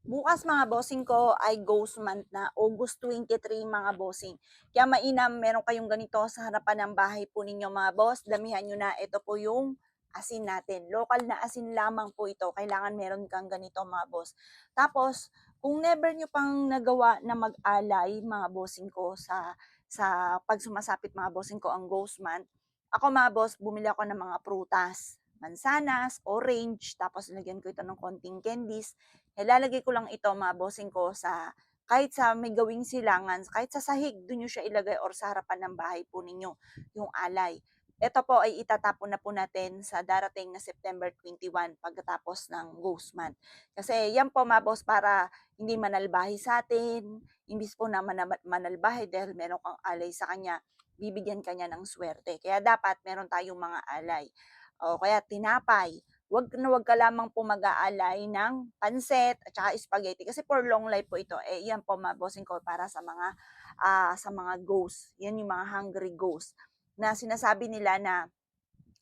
Bukas mga bossing ko ay ghost month na, August 23 mga bossing. Kaya mainam meron kayong ganito sa harapan ng bahay po ninyo mga boss, damihan nyo na. Ito po yung asin natin. Local na asin lamang po ito. Kailangan meron kang ganito mga boss. Tapos, kung never nyo pang nagawa na mag-alay mga bossing ko sa pag sumasapit mga bossing ko ang ghost month, ako mga boss, bumili ako ng mga prutas, mansanas, orange, tapos nilagyan ko ito ng konting candies. Ilalagay ko lang ito mga bossing ko sa kahit sa may gawing silangan, kahit sa sahig, do'n niyo siya ilagay or sa harapan ng bahay po ninyo, yung alay. Ito po ay itatapon na po natin sa darating na September 21 pagkatapos ng Ghost Month. Kasi yan po mga boss para hindi manalbahi sa atin, imbis po na manalbahi dahil meron kang alay sa kanya, bibigyan kanya ng swerte. Kaya dapat meron tayong mga alay. O kaya tinapay, wag ka lamang po mag-aalay ng pansit at saka spaghetti kasi for long life po ito. Eh, yan po mga bossing ko para sa mga ghost. Yan yung mga hungry ghost na sinasabi nila na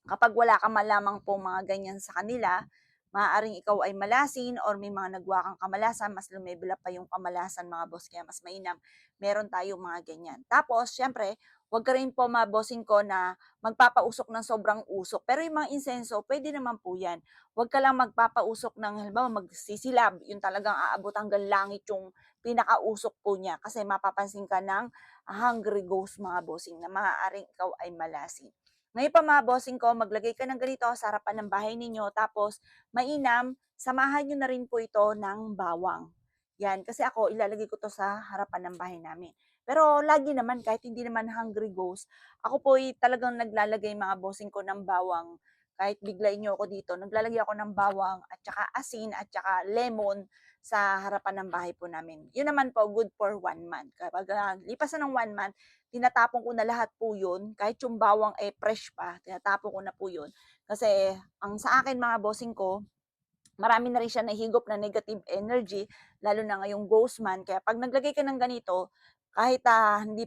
kapag wala ka man lamang po mga ganyan sa kanila, maaaring ikaw ay malasin or may mga nagawa kang kamalasan, mas lumebel up pa yung kamalasan mga boss, kaya mas mainam, meron tayong mga ganyan. Tapos, syempre, wag ka rin po mga bossing ko na magpapausok ng sobrang usok. Pero yung mga insenso, pwede naman po yan. Wag ka lang magpapausok ng, halimbawa, magsisilab, yung talagang aabot hanggang langit yung pinakausok po niya. Kasi mapapansin ka ng hungry ghost mga bossing na maaaring ikaw ay malasin. Ngayon pa mga bossing ko, maglagay ka ng ganito sa harapan ng bahay ninyo, tapos mainam, samahan nyo na rin po ito ng bawang. Yan, kasi ako ilalagay ko to sa harapan ng bahay namin. Pero lagi naman, kahit hindi naman hungry ghost, ako po ay talagang naglalagay mga bossing ko ng bawang. Kahit biglayin nyo ako dito, naglalagay ako ng bawang at saka asin at saka lemon sa harapan ng bahay po namin. Yun naman po, good for 1 month. Kapag lipas na ng 1 month, tinatapon ko na lahat po yun, kahit yung bawang ay fresh pa, tinatapon ko na po yun. Kasi ang sa akin mga bossing ko, marami na rin siya nahigop na negative energy, lalo na ngayong ghost man. Kaya pag naglagay ka ng ganito, kahit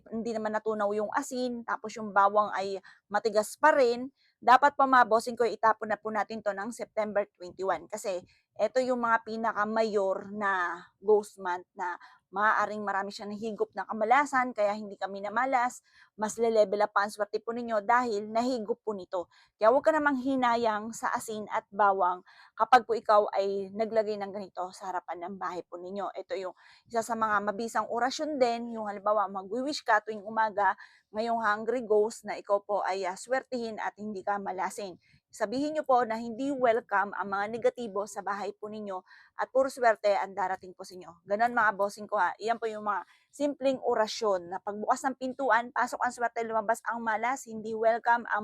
hindi naman natunaw yung asin, tapos yung bawang ay matigas pa rin, dapat pa mga bossing ko, itapon na po natin to ng September 21. Kasi ito yung mga pinaka-mayor na ghost month na maaaring marami siyang nahigop na kamalasan, kaya hindi kami namalas, mas le-level up pa ang swerte po ninyo dahil nahigop po nito. Kaya huwag ka namang hinayang sa asin at bawang kapag po ikaw ay naglagay ng ganito sa harapan ng bahay po ninyo. Ito yung isa sa mga mabisang orasyon din, yung halimbawa magwi-wish ka tuwing umaga, ngayong hungry ghost na ikaw po ay swertihin at hindi ka malasin. Sabihin niyo po na hindi welcome ang mga negatibo sa bahay po ninyo at puro swerte ang darating po sa inyo. Ganon mga bossing ko ha. Iyan po yung mga simpleng orasyon na pagbukas ng pintuan, pasok ang swerte, lumabas ang malas, hindi welcome ang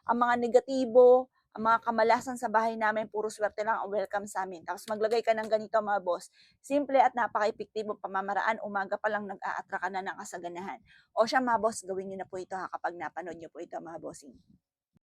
mga negatibo, ang mga kamalasan sa bahay namin, puro swerte lang ang welcome sa amin. Tapos maglagay ka ng ganito mga boss. Simple at napaka-epektibo pamamaraan, umaga pa lang nag-a-attract ka na ng kasaganahan. O siya mga boss, gawin niyo na po ito ha kapag napanood niyo po ito mga bossing.